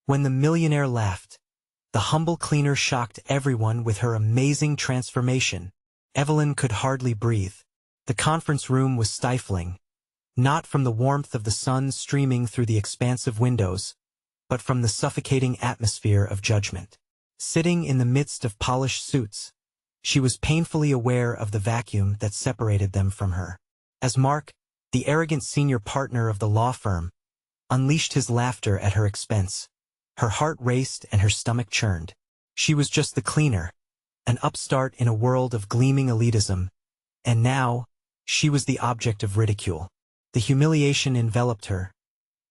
When the millionaire left, the humble cleaner shocked everyone with her amazing transformation. Evelyn could hardly breathe. The conference room was stifling, not from the warmth of the sun streaming through the expansive windows, but from the suffocating atmosphere of judgment. Sitting in the midst of polished suits, she was painfully aware of the vacuum that separated them from her. As Mark, the arrogant senior partner of the law firm, unleashed his laughter at her expense, her heart raced and her stomach churned. She was just the cleaner, an upstart in a world of gleaming elitism, and now, she was the object of ridicule. The humiliation enveloped her,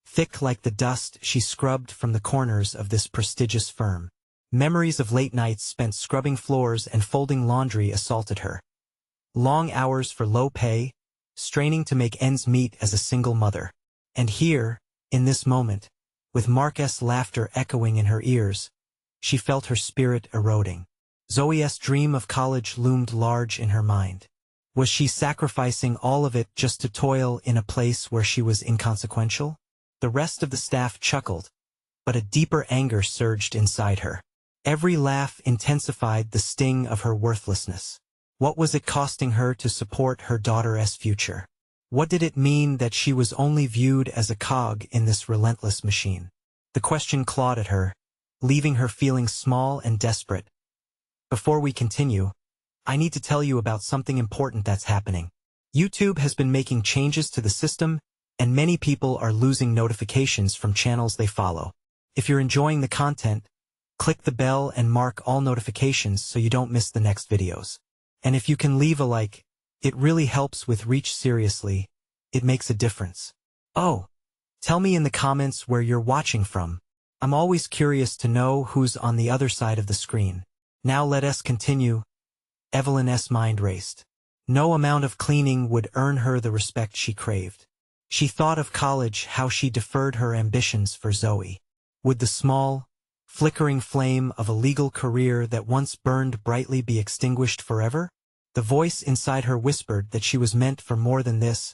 thick like the dust she scrubbed from the corners of this prestigious firm. Memories of late nights spent scrubbing floors and folding laundry assaulted her. Long hours for low pay, straining to make ends meet as a single mother. And here, in this moment, with Mark's laughter echoing in her ears, she felt her spirit eroding. Zoe's dream of college loomed large in her mind. Was she sacrificing all of it just to toil in a place where she was inconsequential? The rest of the staff chuckled, but a deeper anger surged inside her. Every laugh intensified the sting of her worthlessness. What was it costing her to support her daughter's future? What did it mean that she was only viewed as a cog in this relentless machine? The question clawed at her, leaving her feeling small and desperate. Before we continue, I need to tell you about something important that's happening. YouTube has been making changes to the system, and many people are losing notifications from channels they follow. If you're enjoying the content, click the bell and mark all notifications so you don't miss the next videos. And if you can leave a like, it really helps with reach. Seriously, it makes a difference. Oh, tell me in the comments where you're watching from. I'm always curious to know who's on the other side of the screen. Now let us continue. Evelyn's mind raced. No amount of cleaning would earn her the respect she craved. She thought of college, how she deferred her ambitions for Zoe. Would the small, flickering flame of a legal career that once burned brightly be extinguished forever? The voice inside her whispered that she was meant for more than this,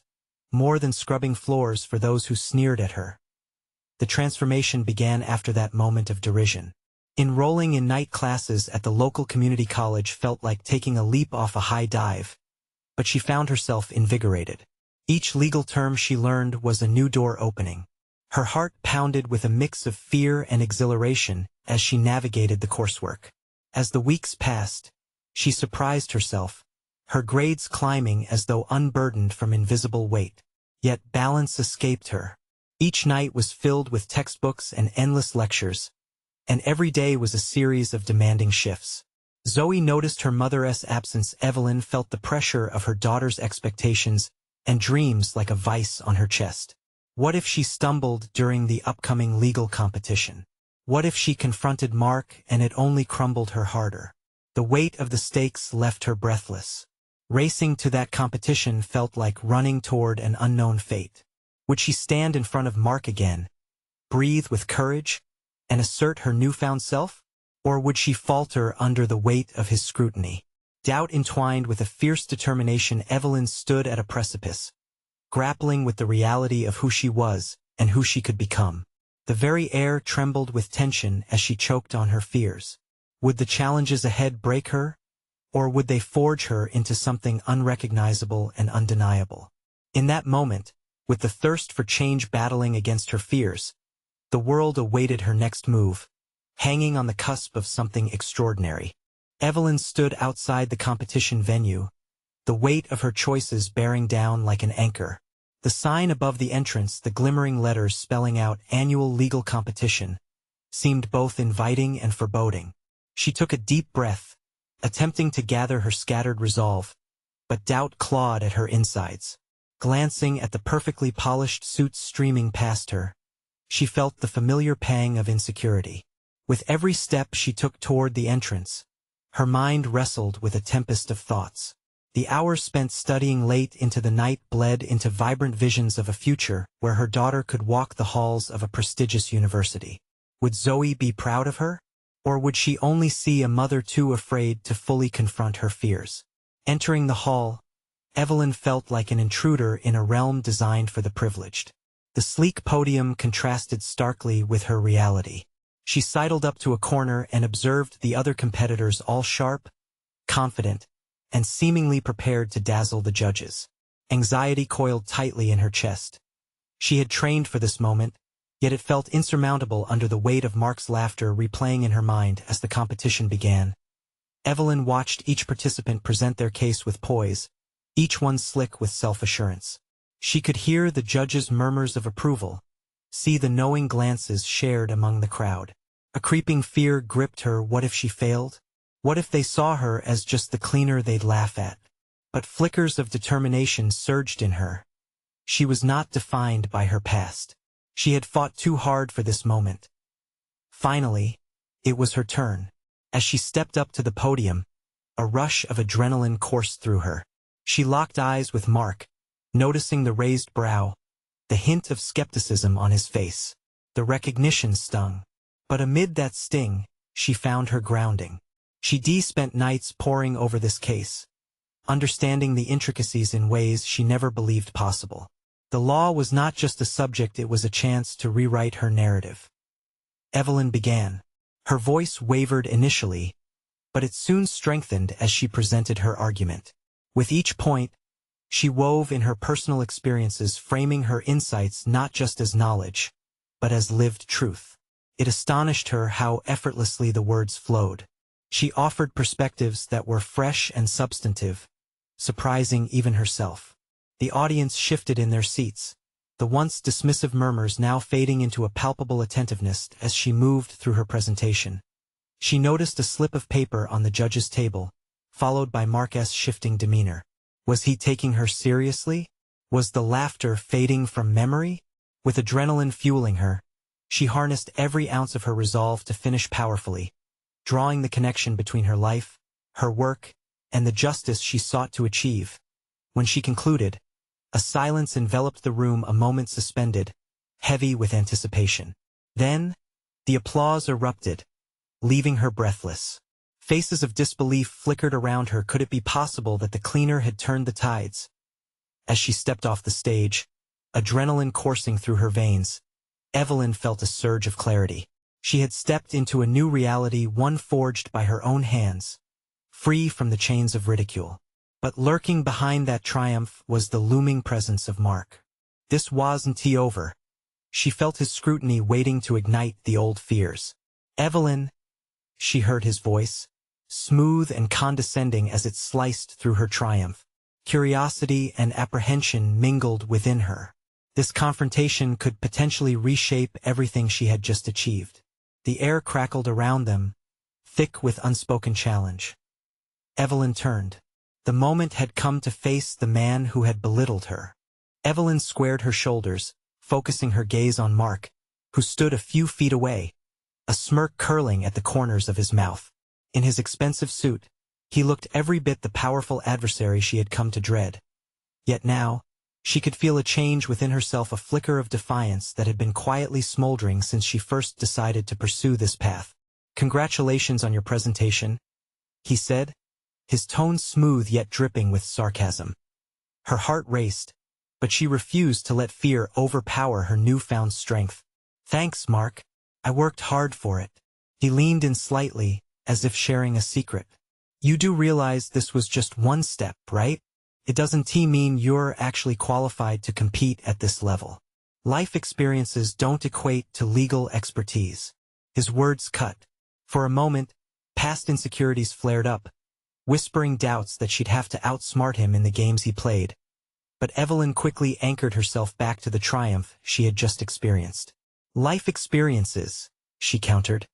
more than scrubbing floors for those who sneered at her. The transformation began after that moment of derision. Enrolling in night classes at the local community college felt like taking a leap off a high dive, but she found herself invigorated. Each legal term she learned was a new door opening. Her heart pounded with a mix of fear and exhilaration as she navigated the coursework. As the weeks passed, she surprised herself, her grades climbing as though unburdened from invisible weight. Yet balance escaped her. Each night was filled with textbooks and endless lectures, and every day was a series of demanding shifts. Zoe noticed her mother's absence. Evelyn felt the pressure of her daughter's expectations and dreams like a vice on her chest. What if she stumbled during the upcoming legal competition? What if she confronted Mark and it only crumbled her harder? The weight of the stakes left her breathless. Racing to that competition felt like running toward an unknown fate. Would she stand in front of Mark again, breathe with courage, and assert her newfound self? Or would she falter under the weight of his scrutiny? Doubt entwined with a fierce determination, Evelyn stood at a precipice, grappling with the reality of who she was and who she could become. The very air trembled with tension as she choked on her fears. Would the challenges ahead break her, or would they forge her into something unrecognizable and undeniable? In that moment, with the thirst for change battling against her fears, the world awaited her next move, hanging on the cusp of something extraordinary. Evelyn stood outside the competition venue, the weight of her choices bearing down like an anchor. The sign above the entrance, the glimmering letters spelling out annual legal competition, seemed both inviting and foreboding. She took a deep breath, attempting to gather her scattered resolve, but doubt clawed at her insides. Glancing at the perfectly polished suits streaming past her, she felt the familiar pang of insecurity. With every step she took toward the entrance, her mind wrestled with a tempest of thoughts. The hours spent studying late into the night bled into vibrant visions of a future where her daughter could walk the halls of a prestigious university. Would Zoe be proud of her? Or would she only see a mother too afraid to fully confront her fears? Entering the hall, Evelyn felt like an intruder in a realm designed for the privileged. The sleek podium contrasted starkly with her reality. She sidled up to a corner and observed the other competitors all sharp, confident, and seemingly prepared to dazzle the judges. Anxiety coiled tightly in her chest. She had trained for this moment, yet it felt insurmountable under the weight of Mark's laughter replaying in her mind as the competition began. Evelyn watched each participant present their case with poise, each one slick with self-assurance. She could hear the judges' murmurs of approval, see the knowing glances shared among the crowd. A creeping fear gripped her. What if she failed? What if they saw her as just the cleaner they'd laugh at? But flickers of determination surged in her. She was not defined by her past. She had fought too hard for this moment. Finally, it was her turn. As she stepped up to the podium, a rush of adrenaline coursed through her. She locked eyes with Mark, noticing the raised brow, the hint of skepticism on his face. The recognition stung. But amid that sting, she found her grounding. She spent nights poring over this case, understanding the intricacies in ways she never believed possible. The law was not just a subject, it was a chance to rewrite her narrative. Evelyn began. Her voice wavered initially, but it soon strengthened as she presented her argument. With each point, she wove in her personal experiences, framing her insights not just as knowledge, but as lived truth. It astonished her how effortlessly the words flowed. She offered perspectives that were fresh and substantive, surprising even herself. The audience shifted in their seats, the once dismissive murmurs now fading into a palpable attentiveness as she moved through her presentation. She noticed a slip of paper on the judge's table, followed by Mark's shifting demeanor. Was he taking her seriously? Was the laughter fading from memory? With adrenaline fueling her, she harnessed every ounce of her resolve to finish powerfully, drawing the connection between her life, her work, and the justice she sought to achieve. When she concluded, a silence enveloped the room, a moment suspended, heavy with anticipation. Then, the applause erupted, leaving her breathless. Faces of disbelief flickered around her. Could it be possible that the cleaner had turned the tides? As she stepped off the stage, adrenaline coursing through her veins, Evelyn felt a surge of clarity. She had stepped into a new reality, one forged by her own hands, free from the chains of ridicule. But lurking behind that triumph was the looming presence of Mark. This wasn't over. She felt his scrutiny waiting to ignite the old fears. Evelyn, she heard his voice, smooth and condescending as it sliced through her triumph. Curiosity and apprehension mingled within her. This confrontation could potentially reshape everything she had just achieved. The air crackled around them, thick with unspoken challenge. Evelyn turned. The moment had come to face the man who had belittled her. Evelyn squared her shoulders, focusing her gaze on Mark, who stood a few feet away, a smirk curling at the corners of his mouth. In his expensive suit, he looked every bit the powerful adversary she had come to dread. Yet now, she could feel a change within herself, a flicker of defiance that had been quietly smoldering since she first decided to pursue this path. "Congratulations on your presentation," he said, his tone smooth yet dripping with sarcasm. Her heart raced, but she refused to let fear overpower her newfound strength. "Thanks, Mark. I worked hard for it." He leaned in slightly, as if sharing a secret. "You do realize this was just one step, right? It doesn't mean you're actually qualified to compete at this level. Life experiences don't equate to legal expertise." His words cut. For a moment, past insecurities flared up, whispering doubts that she'd have to outsmart him in the games he played. But Evelyn quickly anchored herself back to the triumph she had just experienced. "Life experiences," she countered,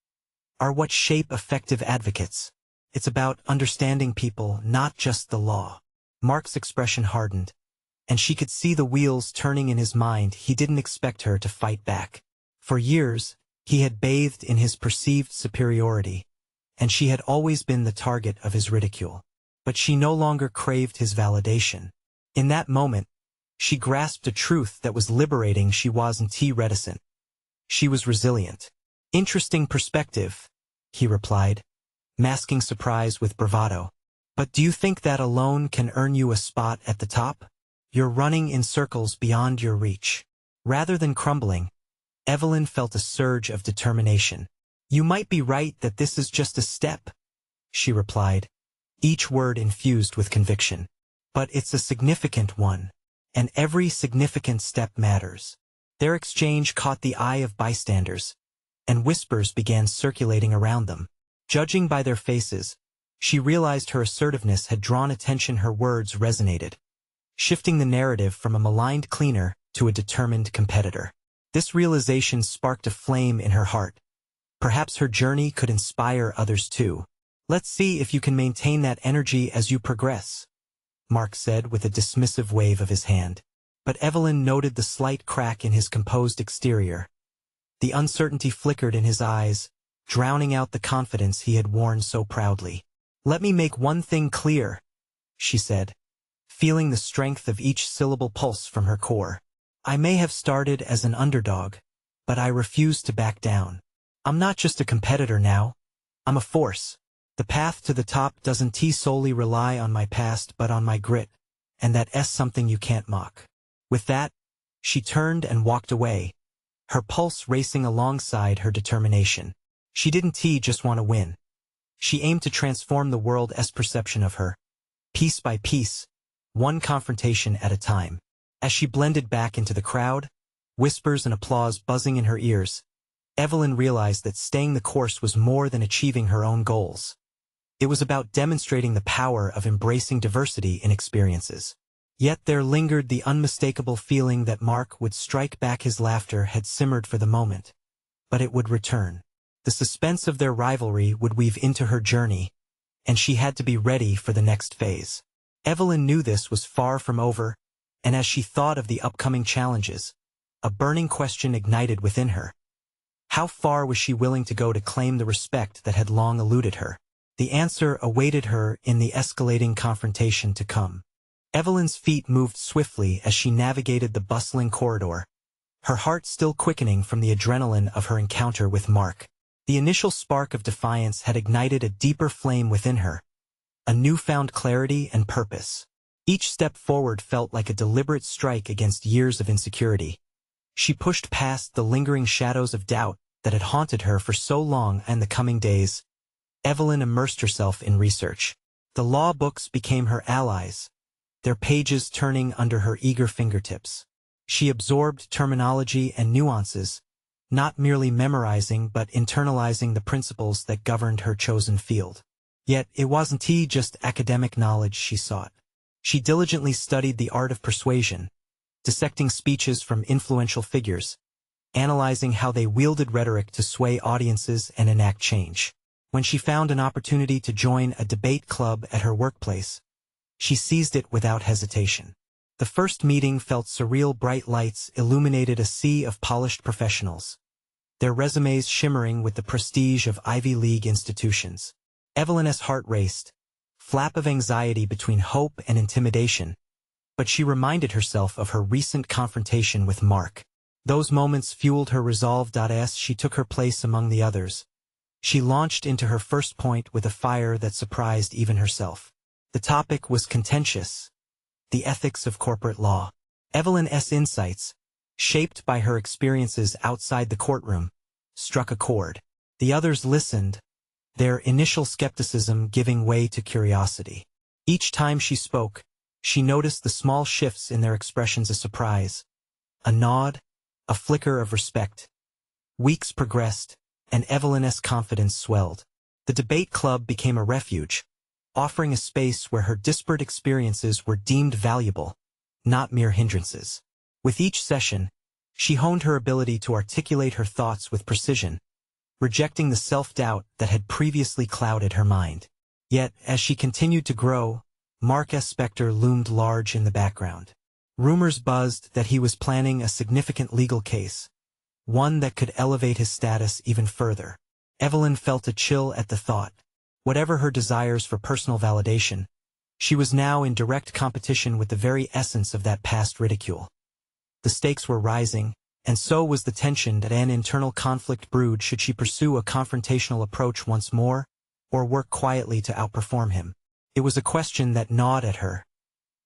"are what shape effective advocates. It's about understanding people, not just the law." Mark's expression hardened, and she could see the wheels turning in his mind. He didn't expect her to fight back. For years, he had bathed in his perceived superiority, and she had always been the target of his ridicule. But she no longer craved his validation. In that moment, she grasped a truth that was liberating. She wasn't reticent. She was resilient. "Interesting perspective," he replied, masking surprise with bravado. "But do you think that alone can earn you a spot at the top? You're running in circles beyond your reach." Rather than crumbling, Evelyn felt a surge of determination. You might be right that this is just a step, she replied, each word infused with conviction. But it's a significant one, and every significant step matters. Their exchange caught the eye of bystanders, and whispers began circulating around them. Judging by their faces, she realized her assertiveness had drawn attention. Her words resonated, shifting the narrative from a maligned cleaner to a determined competitor. This realization sparked a flame in her heart. Perhaps her journey could inspire others too. Let's see if you can maintain that energy as you progress, Mark said with a dismissive wave of his hand. But Evelyn noted the slight crack in his composed exterior. The uncertainty flickered in his eyes, drowning out the confidence he had worn so proudly. Let me make one thing clear, she said, feeling the strength of each syllable pulse from her core. I may have started as an underdog, but I refuse to back down. I'm not just a competitor now. I'm a force. The path to the top doesn't solely rely on my past but on my grit, and that's something you can't mock. With that, she turned and walked away, her pulse racing alongside her determination. She didn't just want to win. She aimed to transform the world's perception of her, piece by piece, one confrontation at a time. As she blended back into the crowd, whispers and applause buzzing in her ears, Evelyn realized that staying the course was more than achieving her own goals. It was about demonstrating the power of embracing diversity in experiences. Yet there lingered the unmistakable feeling that Mark would strike back. His laughter had simmered for the moment, but it would return. The suspense of their rivalry would weave into her journey, and she had to be ready for the next phase. Evelyn knew this was far from over, and as she thought of the upcoming challenges, a burning question ignited within her. How far was she willing to go to claim the respect that had long eluded her? The answer awaited her in the escalating confrontation to come. Evelyn's feet moved swiftly as she navigated the bustling corridor, her heart still quickening from the adrenaline of her encounter with Mark. The initial spark of defiance had ignited a deeper flame within her, a newfound clarity and purpose. Each step forward felt like a deliberate strike against years of insecurity. She pushed past the lingering shadows of doubt that had haunted her for so long, and the coming days, Evelyn immersed herself in research. The law books became her allies, their pages turning under her eager fingertips. She absorbed terminology and nuances, not merely memorizing but internalizing the principles that governed her chosen field. Yet it wasn't just academic knowledge she sought. She diligently studied the art of persuasion, dissecting speeches from influential figures, analyzing how they wielded rhetoric to sway audiences and enact change. When she found an opportunity to join a debate club at her workplace, she seized it without hesitation. The first meeting felt surreal. Bright lights illuminated a sea of polished professionals, their resumes shimmering with the prestige of Ivy League institutions. Evelyn's heart raced, flap of anxiety between hope and intimidation, but she reminded herself of her recent confrontation with Mark. Those moments fueled her resolve. As she took her place among the others, she launched into her first point with a fire that surprised even herself. The topic was contentious: the ethics of corporate law. Evelyn's insights, shaped by her experiences outside the courtroom, struck a chord. The others listened, their initial skepticism giving way to curiosity. Each time she spoke, she noticed the small shifts in their expressions: a surprise, a nod, a flicker of respect. Weeks progressed, and Evelyn's confidence swelled. The debate club became a refuge, offering a space where her disparate experiences were deemed valuable, not mere hindrances. With each session, she honed her ability to articulate her thoughts with precision, rejecting the self-doubt that had previously clouded her mind. Yet, as she continued to grow, Mark's specter loomed large in the background. Rumors buzzed that he was planning a significant legal case, one that could elevate his status even further. Evelyn felt a chill at the thought. Whatever her desires for personal validation, she was now in direct competition with the very essence of that past ridicule. The stakes were rising, and so was the tension. That an internal conflict brewed. Should she pursue a confrontational approach once more, or work quietly to outperform him? It was a question that gnawed at her,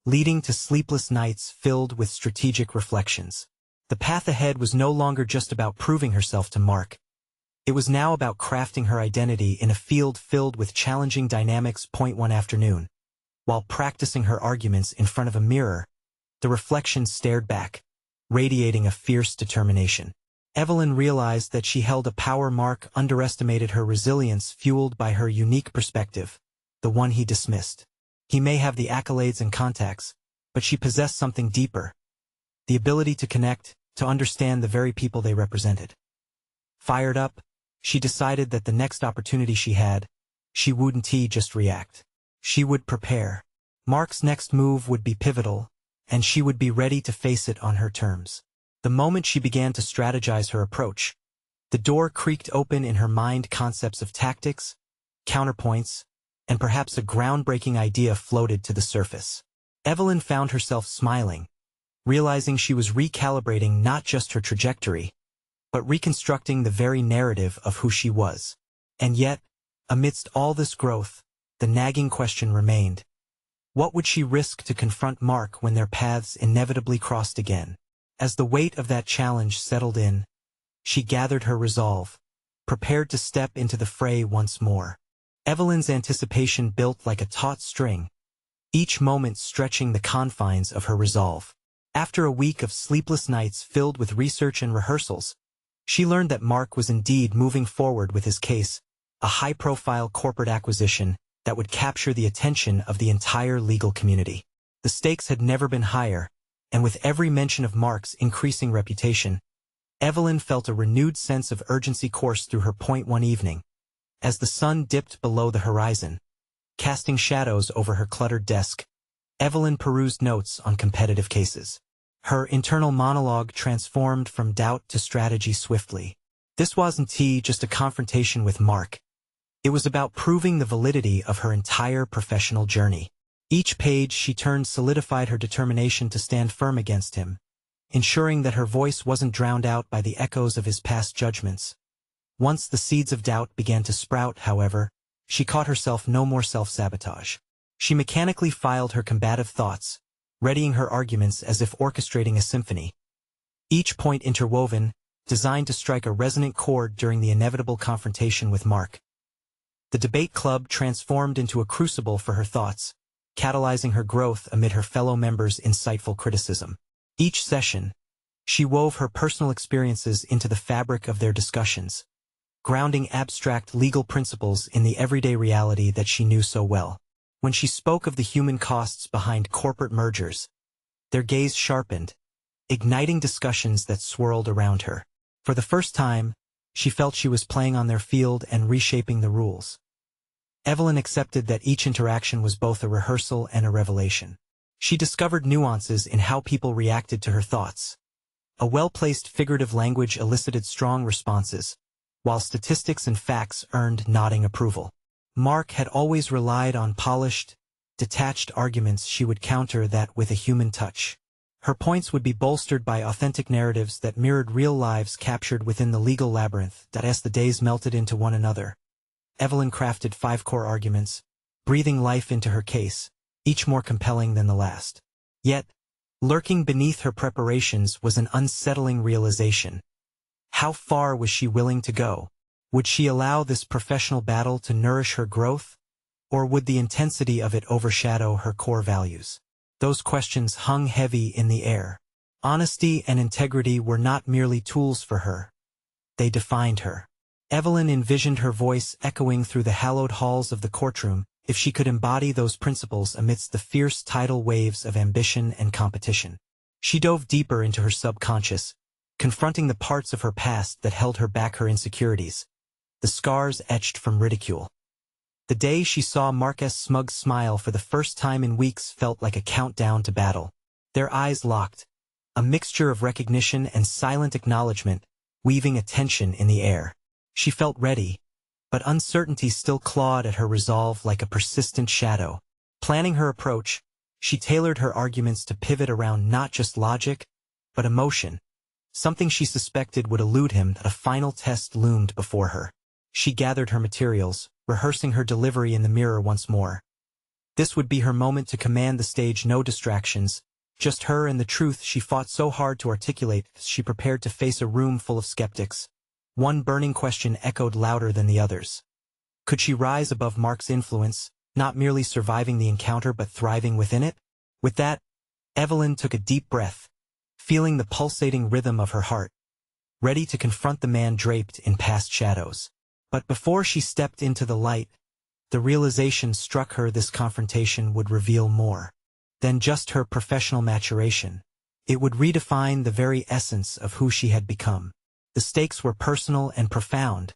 leading to sleepless nights filled with strategic reflections. The path ahead was no longer just about proving herself to Mark. It was now about crafting her identity in a field filled with challenging dynamics. One afternoon, while practicing her arguments in front of a mirror, the reflection stared back, radiating a fierce determination. Evelyn realized that she held a power. Mark underestimated her resilience, fueled by her unique perspective, the one he dismissed. He may have the accolades and contacts, but she possessed something deeper, the ability to connect, to understand the very people they represented. Fired up, she decided that the next opportunity she had, she wouldn't just react. She would prepare. Mark's next move would be pivotal, and she would be ready to face it on her terms. The moment she began to strategize her approach, the door creaked open in her mind. Concepts of tactics, counterpoints, and perhaps a groundbreaking idea floated to the surface. Evelyn found herself smiling, realizing she was recalibrating not just her trajectory, but reconstructing the very narrative of who she was. And yet, amidst all this growth, the nagging question remained: what would she risk to confront Mark when their paths inevitably crossed again? As the weight of that challenge settled in, she gathered her resolve, prepared to step into the fray once more. Evelyn's anticipation built like a taut string, each moment stretching the confines of her resolve. After a week of sleepless nights filled with research and rehearsals, she learned that Mark was indeed moving forward with his case, a high-profile corporate acquisition that would capture the attention of the entire legal community. The stakes had never been higher, and with every mention of Mark's increasing reputation, Evelyn felt a renewed sense of urgency course through her. One evening, as the sun dipped below the horizon, casting shadows over her cluttered desk, Evelyn perused notes on competitive cases. Her internal monologue transformed from doubt to strategy swiftly. This wasn't just a confrontation with Mark. It was about proving the validity of her entire professional journey. Each page she turned solidified her determination to stand firm against him, ensuring that her voice wasn't drowned out by the echoes of his past judgments. Once the seeds of doubt began to sprout, however, she caught herself no more self-sabotage. She mechanically filed her combative thoughts, readying her arguments as if orchestrating a symphony. Each point interwoven, designed to strike a resonant chord during the inevitable confrontation with Mark. The debate club transformed into a crucible for her thoughts, catalyzing her growth amid her fellow members' insightful criticism. Each session, she wove her personal experiences into the fabric of their discussions, grounding abstract legal principles in the everyday reality that she knew so well. When she spoke of the human costs behind corporate mergers, their gaze sharpened, igniting discussions that swirled around her. For the first time, she felt she was playing on their field and reshaping the rules. Evelyn accepted that each interaction was both a rehearsal and a revelation. She discovered nuances in how people reacted to her thoughts. A well-placed figurative language elicited strong responses, while statistics and facts earned nodding approval. Mark had always relied on polished, detached arguments. She would counter that with a human touch. Her points would be bolstered by authentic narratives that mirrored real lives captured within the legal labyrinth. As the days melted into one another, Evelyn crafted 5 core arguments, breathing life into her case, each more compelling than the last. Yet, lurking beneath her preparations was an unsettling realization. How far was she willing to go? Would she allow this professional battle to nourish her growth, or would the intensity of it overshadow her core values? Those questions hung heavy in the air. Honesty and integrity were not merely tools for her. They defined her. Evelyn envisioned her voice echoing through the hallowed halls of the courtroom, if she could embody those principles amidst the fierce tidal waves of ambition and competition. She dove deeper into her subconscious, confronting the parts of her past that held her back, her insecurities, the scars etched from ridicule. The day she saw Mark's smug smile for the first time in weeks felt like a countdown to battle. Their eyes locked, a mixture of recognition and silent acknowledgement, weaving a tension in the air. She felt ready, but uncertainty still clawed at her resolve like a persistent shadow. Planning her approach, she tailored her arguments to pivot around not just logic, but emotion, something she suspected would elude him. A final test loomed before her. She gathered her materials, rehearsing her delivery in the mirror once more. This would be her moment to command the stage. No distractions, just her and the truth she fought so hard to articulate. She prepared to face a room full of skeptics, One burning question echoed louder than the others. Could she rise above Mark's influence, not merely surviving the encounter but thriving within it? With that, Evelyn took a deep breath, feeling the pulsating rhythm of her heart, ready to confront the man draped in past shadows. But before she stepped into the light, the realization struck her this confrontation would reveal more than just her professional maturation. It would redefine the very essence of who she had become. The stakes were personal and profound,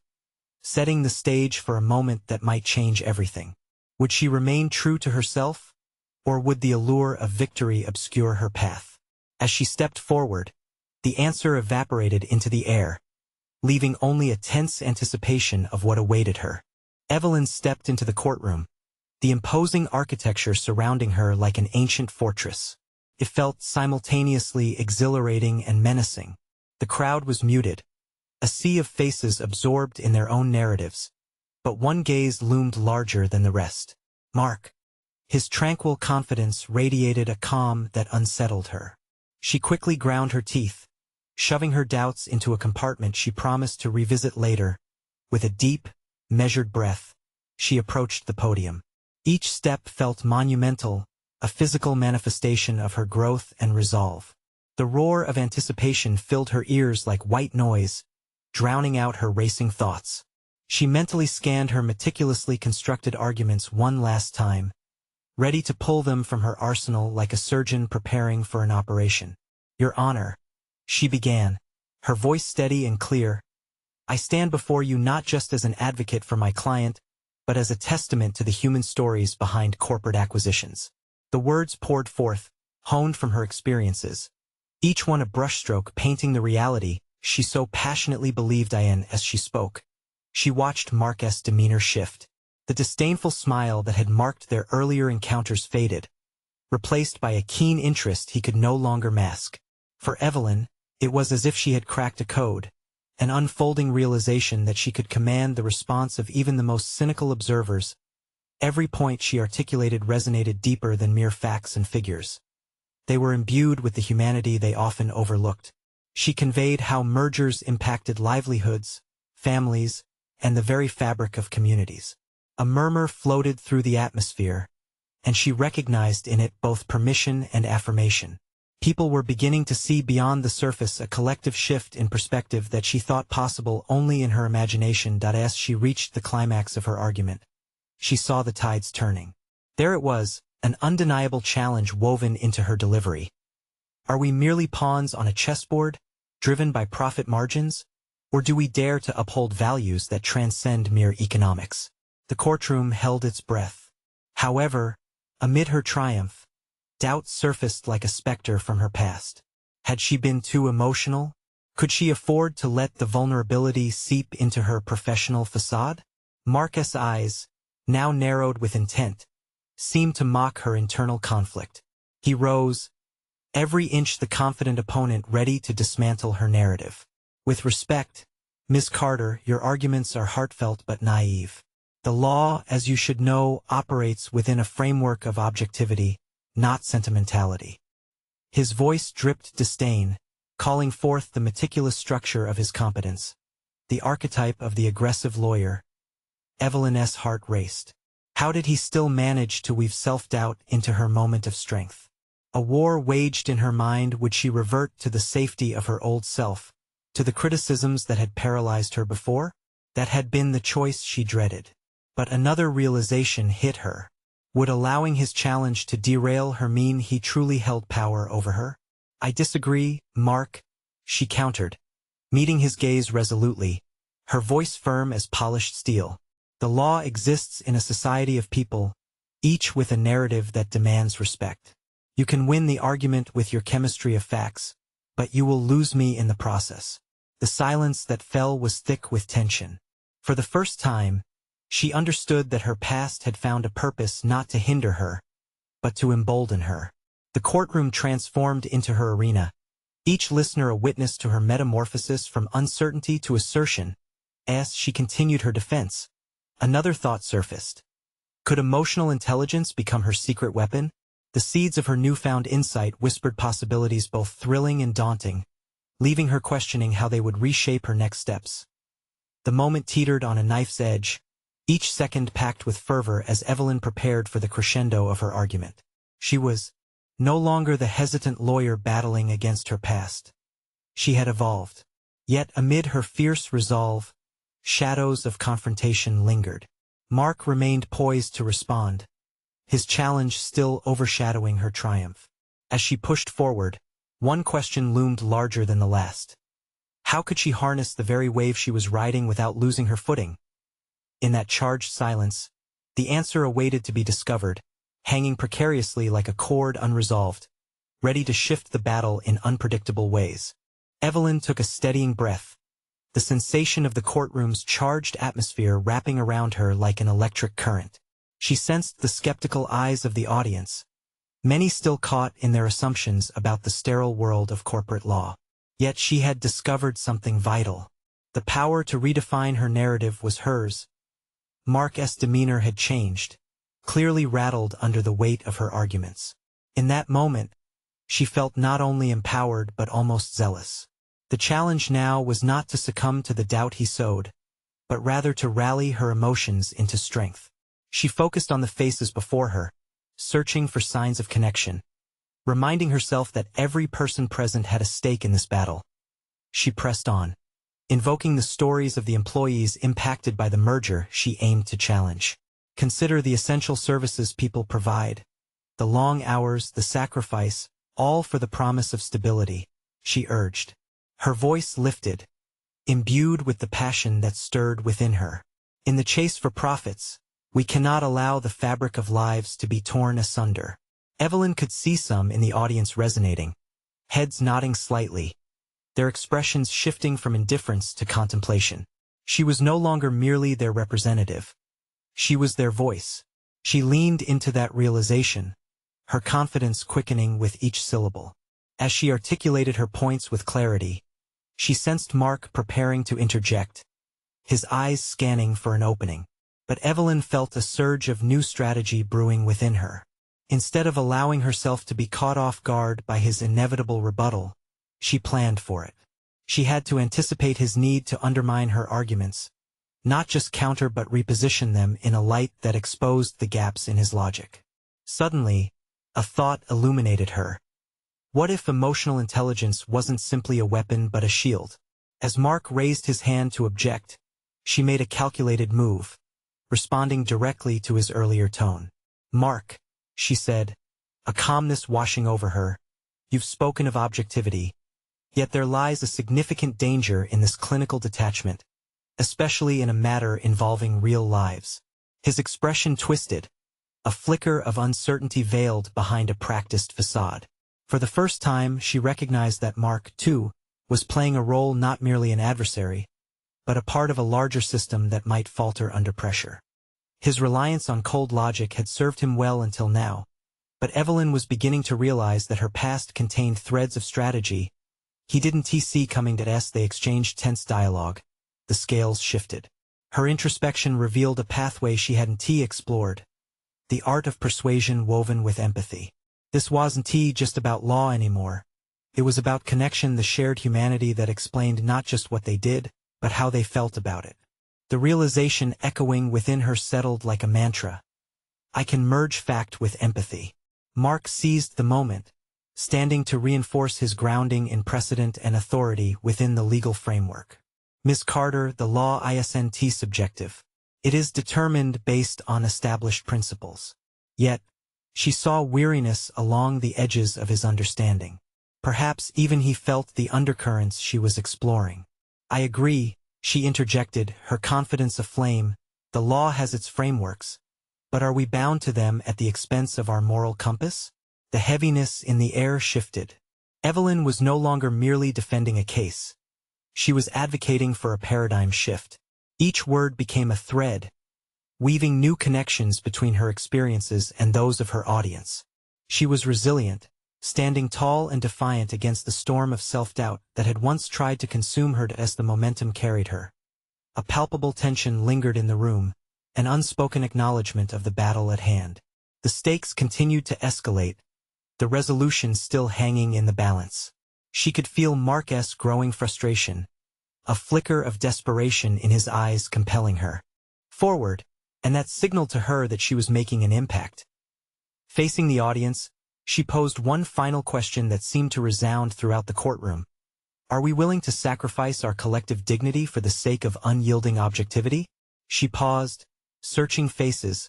setting the stage for a moment that might change everything. Would she remain true to herself, or would the allure of victory obscure her path? As she stepped forward, the answer evaporated into the air, leaving only a tense anticipation of what awaited her. Evelyn stepped into the courtroom, the imposing architecture surrounding her like an ancient fortress. It felt simultaneously exhilarating and menacing. The crowd was muted, a sea of faces absorbed in their own narratives, but one gaze loomed larger than the rest. Mark. His tranquil confidence radiated a calm that unsettled her. She quickly ground her teeth, shoving her doubts into a compartment she promised to revisit later. With a deep, measured breath, she approached the podium. Each step felt monumental, a physical manifestation of her growth and resolve. The roar of anticipation filled her ears like white noise, drowning out her racing thoughts. She mentally scanned her meticulously constructed arguments one last time, ready to pull them from her arsenal like a surgeon preparing for an operation. "Your Honor," she began, her voice steady and clear, "I stand before you not just as an advocate for my client, but as a testament to the human stories behind corporate acquisitions." The words poured forth, honed from her experiences, each one a brushstroke painting the reality she so passionately believed in. As she spoke, she watched Mark's demeanor shift. The disdainful smile that had marked their earlier encounters faded, replaced by a keen interest he could no longer mask. For Evelyn, it was as if she had cracked a code, an unfolding realization that she could command the response of even the most cynical observers. Every point she articulated resonated deeper than mere facts and figures. They were imbued with the humanity they often overlooked. She conveyed how mergers impacted livelihoods, families, and the very fabric of communities. A murmur floated through the atmosphere, and she recognized in it both permission and affirmation. People were beginning to see beyond the surface, a collective shift in perspective that she thought possible only in her imagination. As she reached the climax of her argument, she saw the tides turning. There it was, an undeniable challenge woven into her delivery. Are we merely pawns on a chessboard, driven by profit margins? Or do we dare to uphold values that transcend mere economics? The courtroom held its breath. However, amid her triumph, doubt surfaced like a specter from her past. Had she been too emotional? Could she afford to let the vulnerability seep into her professional facade? Mark's eyes, now narrowed with intent, seemed to mock her internal conflict. He rose, every inch the confident opponent ready to dismantle her narrative. "With respect, Miss Carter, your arguments are heartfelt but naive. The law, as you should know, operates within a framework of objectivity, not sentimentality." His voice dripped disdain, calling forth the meticulous structure of his competence. The archetype of the aggressive lawyer. Evelyn's heart raced. How did he still manage to weave self-doubt into her moment of strength? A war waged in her mind. Would she revert to the safety of her old self, to the criticisms that had paralyzed her before? That had been the choice she dreaded. But another realization hit her. Would allowing his challenge to derail her mean he truly held power over her? "I disagree, Mark," she countered, meeting his gaze resolutely, her voice firm as polished steel. "The law exists in a society of people, each with a narrative that demands respect. You can win the argument with your chemistry of facts, but you will lose me in the process." The silence that fell was thick with tension. For the first time, she understood that her past had found a purpose not to hinder her, but to embolden her. The courtroom transformed into her arena, each listener a witness to her metamorphosis from uncertainty to assertion. As she continued her defense, another thought surfaced. Could emotional intelligence become her secret weapon? The seeds of her newfound insight whispered possibilities both thrilling and daunting, leaving her questioning how they would reshape her next steps. The moment teetered on a knife's edge, each second packed with fervor as Evelyn prepared for the crescendo of her argument. She was no longer the hesitant lawyer battling against her past. She had evolved. Yet amid her fierce resolve, shadows of confrontation lingered. Mark remained poised to respond, his challenge still overshadowing her triumph. As she pushed forward, one question loomed larger than the last. How could she harness the very wave she was riding without losing her footing? In that charged silence, the answer awaited to be discovered, hanging precariously like a cord unresolved, ready to shift the battle in unpredictable ways. Evelyn took a steadying breath, the sensation of the courtroom's charged atmosphere wrapping around her like an electric current. She sensed the skeptical eyes of the audience, many still caught in their assumptions about the sterile world of corporate law. Yet she had discovered something vital. The power to redefine her narrative was hers. Mark's demeanor had changed, clearly rattled under the weight of her arguments. In that moment, she felt not only empowered but almost zealous. The challenge now was not to succumb to the doubt he sowed, but rather to rally her emotions into strength. She focused on the faces before her, searching for signs of connection, reminding herself that every person present had a stake in this battle. She pressed on, invoking the stories of the employees impacted by the merger she aimed to challenge. Consider the essential services people provide, the long hours, the sacrifice, all for the promise of stability, she urged. Her voice lifted, imbued with the passion that stirred within her. In the chase for profits, we cannot allow the fabric of lives to be torn asunder. Evelyn could see some in the audience resonating, heads nodding slightly, their expressions shifting from indifference to contemplation. She was no longer merely their representative. She was their voice. She leaned into that realization, her confidence quickening with each syllable. As she articulated her points with clarity, she sensed Mark preparing to interject, his eyes scanning for an opening. But Evelyn felt a surge of new strategy brewing within her. Instead of allowing herself to be caught off guard by his inevitable rebuttal, she planned for it. She had to anticipate his need to undermine her arguments, not just counter but reposition them in a light that exposed the gaps in his logic. Suddenly, a thought illuminated her. What if emotional intelligence wasn't simply a weapon but a shield? As Mark raised his hand to object, she made a calculated move, responding directly to his earlier tone. "Mark," she said, a calmness washing over her, "you've spoken of objectivity, yet there lies a significant danger in this clinical detachment, especially in a matter involving real lives." His expression twisted, a flicker of uncertainty veiled behind a practiced facade. For the first time, she recognized that Mark, too, was playing a role not merely an adversary, but a part of a larger system that might falter under pressure. His reliance on cold logic had served him well until now, but Evelyn was beginning to realize that her past contained threads of strategy. He didn't see coming to us. They exchanged tense dialogue. The scales shifted. Her introspection revealed a pathway she hadn't explored, the art of persuasion woven with empathy. This wasn't just about law anymore. It was about connection, the shared humanity that explained not just what they did, but how they felt about it. The realization echoing within her settled like a mantra. I can merge fact with empathy. Mark seized the moment, standing to reinforce his grounding in precedent and authority within the legal framework. Ms. Carter, the law isn't subjective. It is determined based on established principles. Yet, she saw weariness along the edges of his understanding. Perhaps even he felt the undercurrents she was exploring. I agree, she interjected, her confidence aflame. The law has its frameworks, but are we bound to them at the expense of our moral compass? The heaviness in the air shifted. Evelyn was no longer merely defending a case. She was advocating for a paradigm shift. Each word became a thread, weaving new connections between her experiences and those of her audience. She was resilient, standing tall and defiant against the storm of self-doubt that had once tried to consume her as the momentum carried her. A palpable tension lingered in the room, an unspoken acknowledgement of the battle at hand. The stakes continued to escalate, the resolution still hanging in the balance. She could feel Mark's growing frustration, a flicker of desperation in his eyes compelling her forward, and that signaled to her that she was making an impact. Facing the audience, she posed one final question that seemed to resound throughout the courtroom. Are we willing to sacrifice our collective dignity for the sake of unyielding objectivity? She paused, searching faces,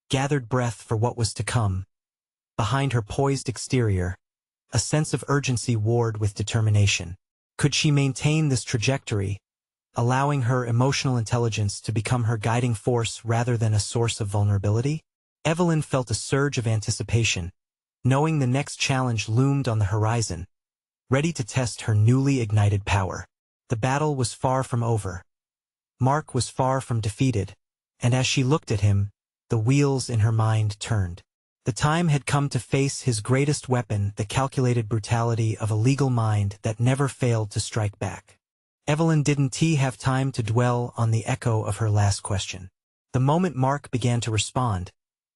gathered breath for what was to come. Behind her poised exterior, a sense of urgency warred with determination. Could she maintain this trajectory, allowing her emotional intelligence to become her guiding force rather than a source of vulnerability? Evelyn felt a surge of anticipation, knowing the next challenge loomed on the horizon, ready to test her newly ignited power. The battle was far from over. Mark was far from defeated, and as she looked at him, the wheels in her mind turned. The time had come to face his greatest weapon, the calculated brutality of a legal mind that never failed to strike back. Evelyn didn't have time to dwell on the echo of her last question. The moment Mark began to respond,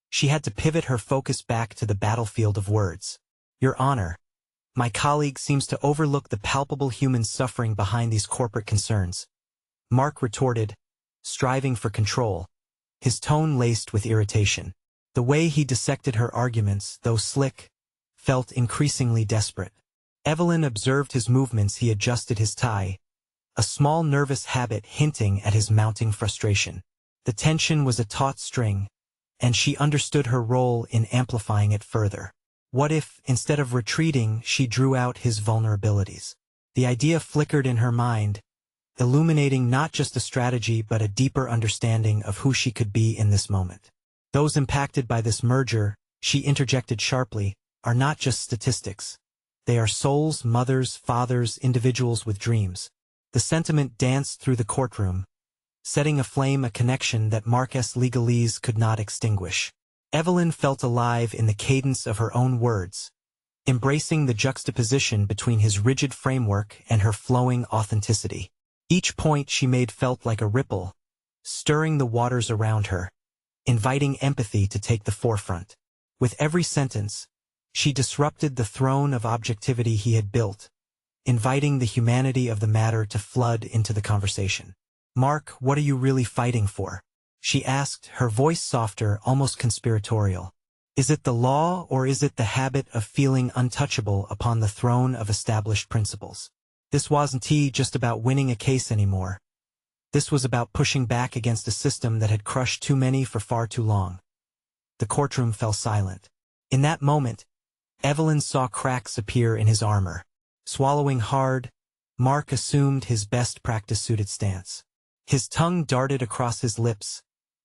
she had to pivot her focus back to the battlefield of words. Your Honor, my colleague seems to overlook the palpable human suffering behind these corporate concerns. Mark retorted, striving for control, his tone laced with irritation. The way he dissected her arguments, though slick, felt increasingly desperate. Evelyn observed his movements. He adjusted his tie, a small nervous habit hinting at his mounting frustration. The tension was a taut string, and she understood her role in amplifying it further. What if, instead of retreating, she drew out his vulnerabilities? The idea flickered in her mind, illuminating not just a strategy but a deeper understanding of who she could be in this moment. Those impacted by this merger, she interjected sharply, are not just statistics. They are souls, mothers, fathers, individuals with dreams. The sentiment danced through the courtroom, setting aflame a connection that Mark's legalese could not extinguish. Evelyn felt alive in the cadence of her own words, embracing the juxtaposition between his rigid framework and her flowing authenticity. Each point she made felt like a ripple, stirring the waters around her, inviting empathy to take the forefront. With every sentence, she disrupted the throne of objectivity he had built, inviting the humanity of the matter to flood into the conversation. Mark, what are you really fighting for? She asked, her voice softer, almost conspiratorial. Is it the law, or is it the habit of feeling untouchable upon the throne of established principles? This wasn't just about winning a case anymore. This was about pushing back against a system that had crushed too many for far too long. The courtroom fell silent. In that moment, Evelyn saw cracks appear in his armor. Swallowing hard, Mark assumed his best practice-suited stance. His tongue darted across his lips,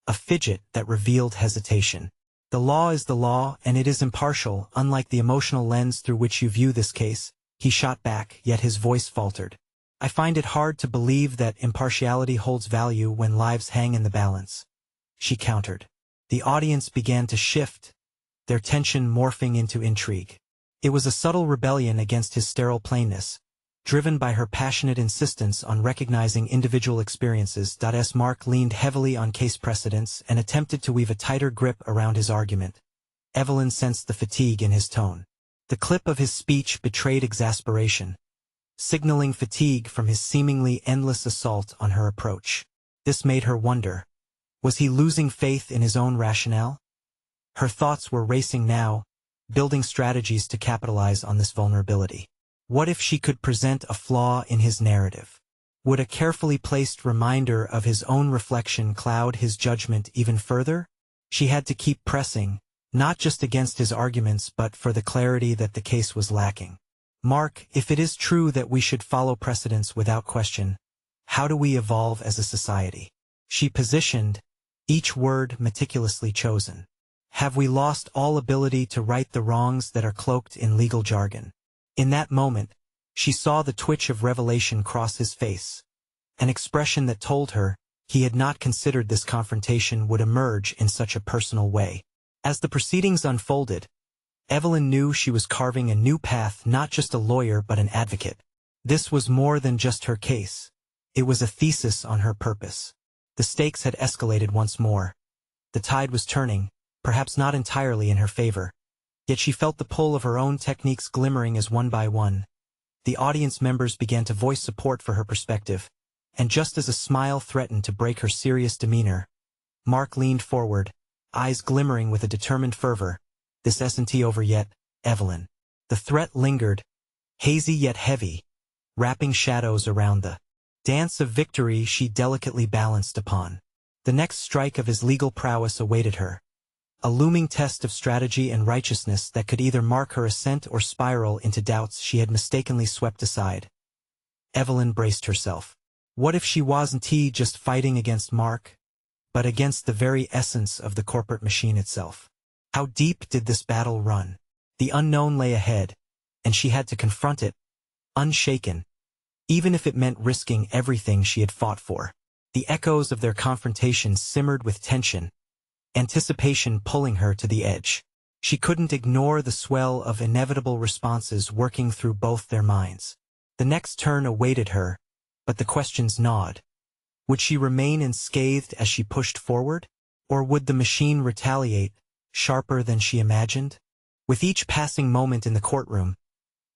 a fidget that revealed hesitation. The law is the law, and it is impartial, unlike the emotional lens through which you view this case, he shot back, yet his voice faltered. I find it hard to believe that impartiality holds value when lives hang in the balance. She countered. The audience began to shift, their tension morphing into intrigue. It was a subtle rebellion against his sterile plainness, driven by her passionate insistence on recognizing individual experiences. As Mark leaned heavily on case precedents and attempted to weave a tighter grip around his argument, Evelyn sensed the fatigue in his tone. The clip of his speech betrayed exasperation, signaling fatigue from his seemingly endless assault on her approach. This made her wonder, was he losing faith in his own rationale? Her thoughts were racing now, building strategies to capitalize on this vulnerability. What if she could present a flaw in his narrative? Would a carefully placed reminder of his own reflection cloud his judgment even further? She had to keep pressing, not just against his arguments but for the clarity that the case was lacking. Mark, if it is true that we should follow precedents without question, how do we evolve as a society? She positioned, each word meticulously chosen. Have we lost all ability to right the wrongs that are cloaked in legal jargon? In that moment, she saw the twitch of revelation cross his face, an expression that told her he had not considered this confrontation would emerge in such a personal way. As the proceedings unfolded, Evelyn knew she was carving a new path, not just a lawyer but an advocate. This was more than just her case. It was a thesis on her purpose. The stakes had escalated once more. The tide was turning, perhaps not entirely in her favor. Yet she felt the pull of her own techniques glimmering as one by one, the audience members began to voice support for her perspective, And just as a smile threatened to break her serious demeanor, Mark leaned forward, eyes glimmering with a determined fervor. "This isn't over yet, Evelyn." The threat lingered, hazy yet heavy, wrapping shadows around the dance of victory she delicately balanced upon. The next strike of his legal prowess awaited her, a looming test of strategy and righteousness that could either mark her ascent or spiral into doubts she had mistakenly swept aside. Evelyn braced herself. What if she wasn't just fighting against Mark, but against the very essence of the corporate machine itself? How deep did this battle run? The unknown lay ahead, and she had to confront it, unshaken, even if it meant risking everything she had fought for. The echoes of their confrontation simmered with tension, anticipation pulling her to the edge. She couldn't ignore the swell of inevitable responses working through both their minds. The next turn awaited her, but the questions gnawed. Would she remain unscathed as she pushed forward? Or would the machine retaliate, sharper than she imagined? With each passing moment in the courtroom,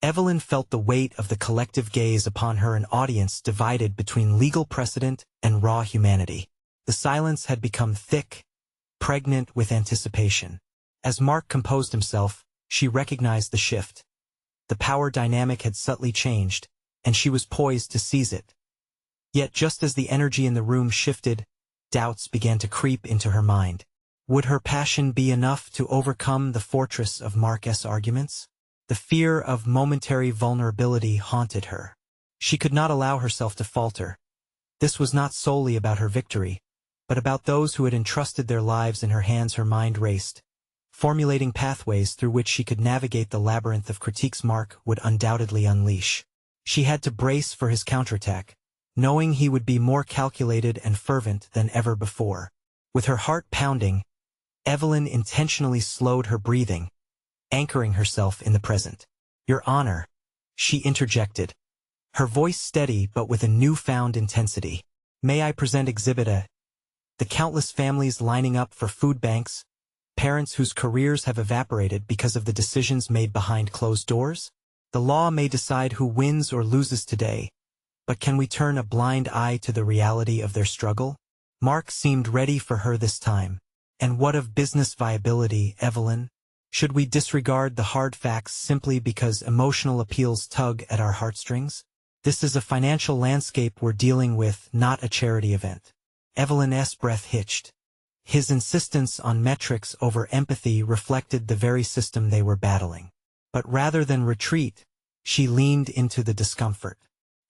Evelyn felt the weight of the collective gaze upon her, an audience divided between legal precedent and raw humanity. The silence had become thick, pregnant with anticipation. As Mark composed himself, she recognized the shift. The power dynamic had subtly changed, and she was poised to seize it. Yet just as the energy in the room shifted, doubts began to creep into her mind. Would her passion be enough to overcome the fortress of Mark's arguments? The fear of momentary vulnerability haunted her. She could not allow herself to falter. This was not solely about her victory, but about those who had entrusted their lives in her hands. Her mind raced, formulating pathways through which she could navigate the labyrinth of critiques Mark would undoubtedly unleash. She had to brace for his counterattack, knowing he would be more calculated and fervent than ever before. With her heart pounding, Evelyn intentionally slowed her breathing, anchoring herself in the present. "Your Honor," she interjected, her voice steady but with a newfound intensity. "May I present Exhibit A? The countless families lining up for food banks, parents whose careers have evaporated because of the decisions made behind closed doors? The law may decide who wins or loses today, but can we turn a blind eye to the reality of their struggle?" Mark seemed ready for her this time. "And what of business viability, Evelyn? Should we disregard the hard facts simply because emotional appeals tug at our heartstrings? This is a financial landscape we're dealing with, not a charity event." Evelyn's breath hitched. His insistence on metrics over empathy reflected the very system they were battling. But rather than retreat, she leaned into the discomfort.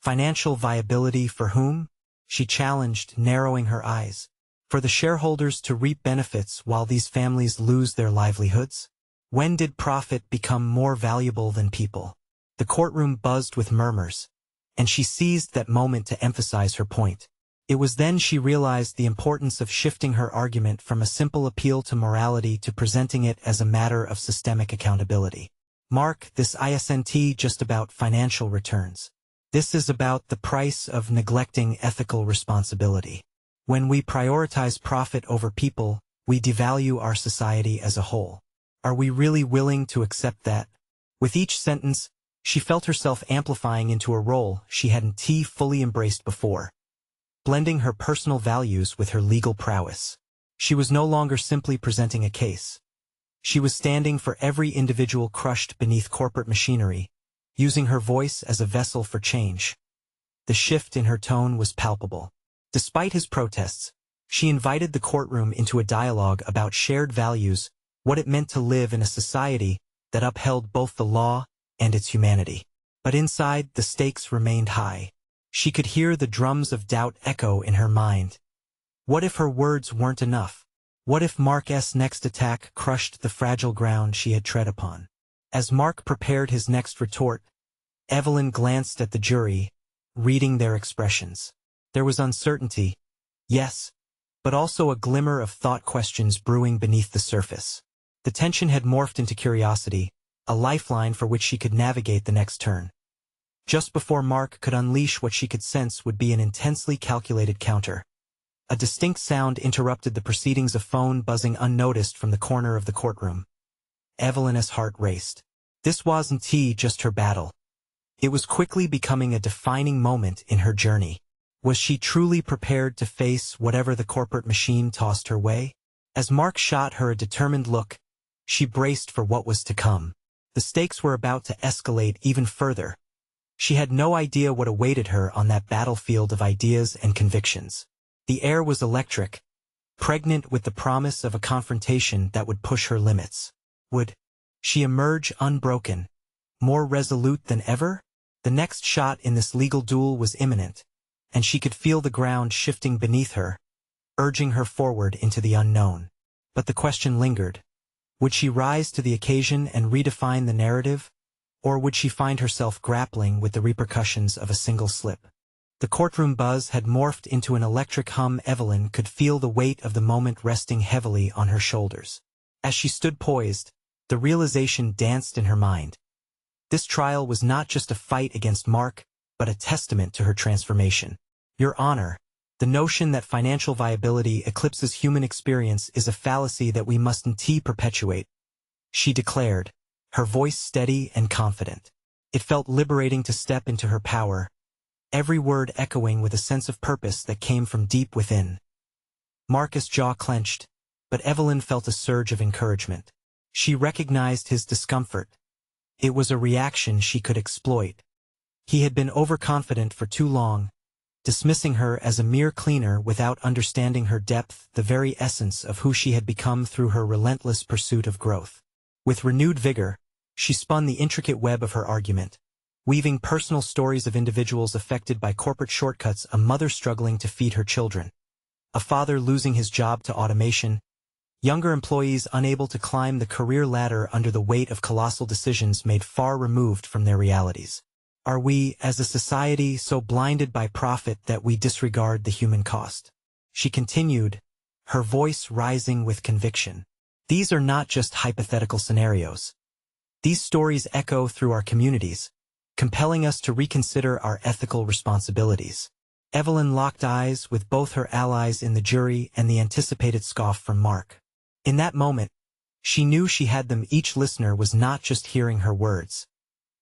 "Financial viability for whom?" she challenged, narrowing her eyes. "For the shareholders to reap benefits while these families lose their livelihoods? When did profit become more valuable than people?" The courtroom buzzed with murmurs, and she seized that moment to emphasize her point. It was then she realized the importance of shifting her argument from a simple appeal to morality to presenting it as a matter of systemic accountability. "Mark, this isn't just about financial returns. This is about the price of neglecting ethical responsibility. When we prioritize profit over people, we devalue our society as a whole. Are we really willing to accept that?" With each sentence, she felt herself amplifying into a role she hadn't fully embraced before, blending her personal values with her legal prowess. She was no longer simply presenting a case. She was standing for every individual crushed beneath corporate machinery, using her voice as a vessel for change. The shift in her tone was palpable. Despite his protests, she invited the courtroom into a dialogue about shared values, what it meant to live in a society that upheld both the law and its humanity. But inside, the stakes remained high. She could hear the drums of doubt echo in her mind. What if her words weren't enough? What if Mark's next attack crushed the fragile ground she had tread upon? As Mark prepared his next retort, Evelyn glanced at the jury, reading their expressions. There was uncertainty, yes, but also a glimmer of thought, questions brewing beneath the surface. The tension had morphed into curiosity, a lifeline for which she could navigate the next turn. Just before Mark could unleash what she could sense would be an intensely calculated counter. A distinct sound interrupted the proceedings, a phone buzzing unnoticed from the corner of the courtroom. Evelyn's heart raced. This wasn't just her battle. It was quickly becoming a defining moment in her journey. Was she truly prepared to face whatever the corporate machine tossed her way? As Mark shot her a determined look, she braced for what was to come. The stakes were about to escalate even further. She had no idea what awaited her on that battlefield of ideas and convictions. The air was electric, pregnant with the promise of a confrontation that would push her limits. Would she emerge unbroken, more resolute than ever? The next shot in this legal duel was imminent, and she could feel the ground shifting beneath her, urging her forward into the unknown. But the question lingered. Would she rise to the occasion and redefine the narrative, or would she find herself grappling with the repercussions of a single slip? The courtroom buzz had morphed into an electric hum. Evelyn could feel the weight of the moment resting heavily on her shoulders. As she stood poised, the realization danced in her mind. This trial was not just a fight against Mark, but a testament to her transformation. Your Honor, the notion that financial viability eclipses human experience is a fallacy that we mustn't perpetuate, she declared, her voice steady and confident. It felt liberating to step into her power, every word echoing with a sense of purpose that came from deep within. Mark's jaw clenched, but Evelyn felt a surge of encouragement. She recognized his discomfort. It was a reaction she could exploit. He had been overconfident for too long, dismissing her as a mere cleaner without understanding her depth, the very essence of who she had become through her relentless pursuit of growth. With renewed vigor, she spun the intricate web of her argument, weaving personal stories of individuals affected by corporate shortcuts, a mother struggling to feed her children, a father losing his job to automation, younger employees unable to climb the career ladder under the weight of colossal decisions made far removed from their realities. Are we, as a society, so blinded by profit that we disregard the human cost? She continued, her voice rising with conviction. These are not just hypothetical scenarios. These stories echo through our communities, compelling us to reconsider our ethical responsibilities. Evelyn locked eyes with both her allies in the jury and the anticipated scoff from Mark. In that moment, she knew she had them. Each listener was not just hearing her words.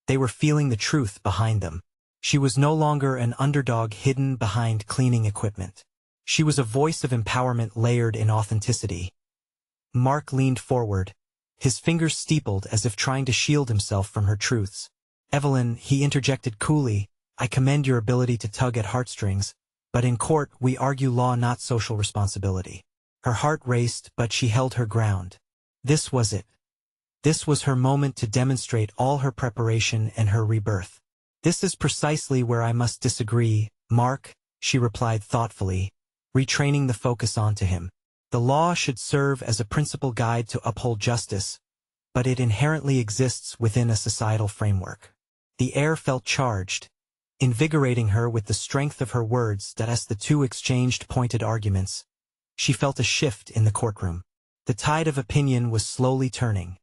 They were feeling the truth behind them. She was no longer an underdog hidden behind cleaning equipment. She was a voice of empowerment layered in authenticity. Mark leaned forward, his fingers steepled as if trying to shield himself from her truths. Evelyn, he interjected coolly, I commend your ability to tug at heartstrings, but in court we argue law, not social responsibility. Her heart raced, but she held her ground. This was it. This was her moment to demonstrate all her preparation and her rebirth. This is precisely where I must disagree, Mark, she replied thoughtfully, retraining the focus onto him. The law should serve as a principal guide to uphold justice, but it inherently exists within a societal framework. The air felt charged, invigorating her with the strength of her words that as the two exchanged pointed arguments, she felt a shift in the courtroom. The tide of opinion was slowly turning.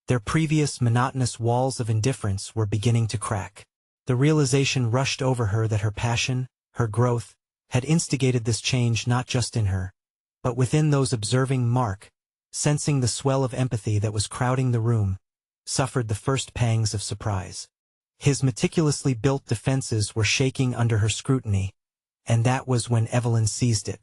Their previous monotonous walls of indifference were beginning to crack. The realization rushed over her that her passion, her growth, had instigated this change not just in her, but within those observing. Mark, sensing the swell of empathy that was crowding the room, suffered the first pangs of surprise. His meticulously built defenses were shaking under her scrutiny, and that was when Evelyn seized it.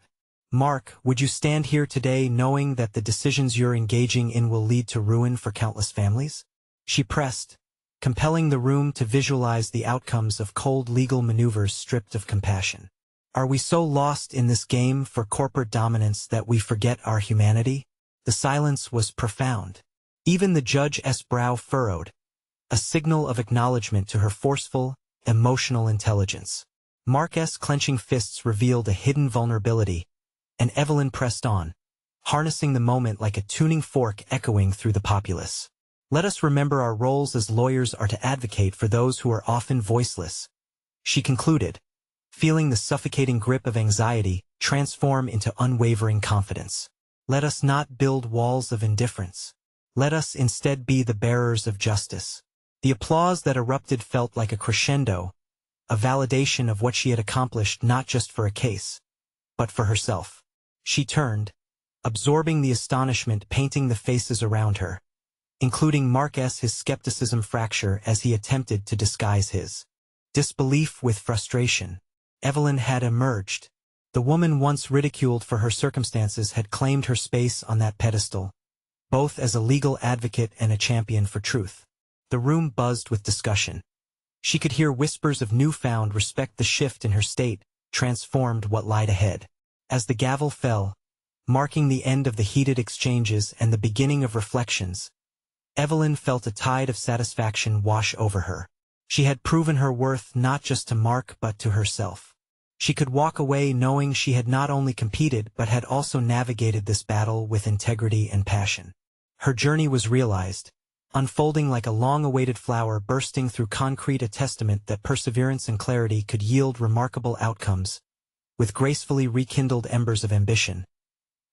Mark, would you stand here today knowing that the decisions you're engaging in will lead to ruin for countless families? She pressed, compelling the room to visualize the outcomes of cold legal maneuvers stripped of compassion. Are we so lost in this game for corporate dominance that we forget our humanity? The silence was profound. Even the judge's brow furrowed, a signal of acknowledgement to her forceful, emotional intelligence. Mark's clenching fists revealed a hidden vulnerability, and Evelyn pressed on, harnessing the moment like a tuning fork echoing through the populace. Let us remember our roles as lawyers are to advocate for those who are often voiceless, she concluded, feeling the suffocating grip of anxiety transform into unwavering confidence. Let us not build walls of indifference. Let us instead be the bearers of justice. The applause that erupted felt like a crescendo, a validation of what she had accomplished not just for a case, but for herself. She turned, absorbing the astonishment painting the faces around her, including Mark's his skepticism fracture as he attempted to disguise his disbelief with frustration. Evelyn had emerged. The woman once ridiculed for her circumstances had claimed her space on that pedestal, both as a legal advocate and a champion for truth. The room buzzed with discussion. She could hear whispers of newfound respect. The shift in her state transformed what lied ahead. As the gavel fell, marking the end of the heated exchanges and the beginning of reflections, Evelyn felt a tide of satisfaction wash over her. She had proven her worth not just to Mark but to herself. She could walk away knowing she had not only competed but had also navigated this battle with integrity and passion. Her journey was realized, unfolding like a long-awaited flower bursting through concrete, a testament that perseverance and clarity could yield remarkable outcomes. With gracefully rekindled embers of ambition,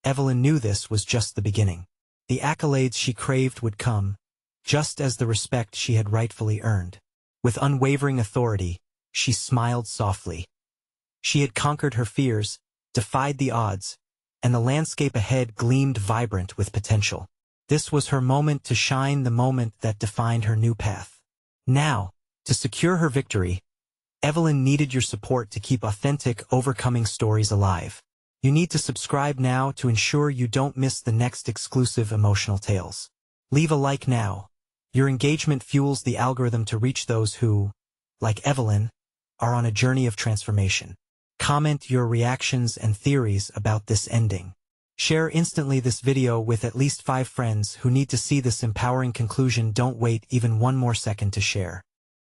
Evelyn knew this was just the beginning. The accolades she craved would come, just as the respect she had rightfully earned. With unwavering authority, she smiled softly. She had conquered her fears, defied the odds, and the landscape ahead gleamed vibrant with potential. This was her moment to shine, the moment that defined her new path. Now, to secure her victory, Evelyn needed your support to keep authentic, overcoming stories alive. You need to subscribe now to ensure you don't miss the next exclusive emotional tales. Leave a like now. Your engagement fuels the algorithm to reach those who, like Evelyn, are on a journey of transformation. Comment your reactions and theories about this ending. Share instantly this video with at least 5 friends who need to see this empowering conclusion. Don't wait even one more second to share.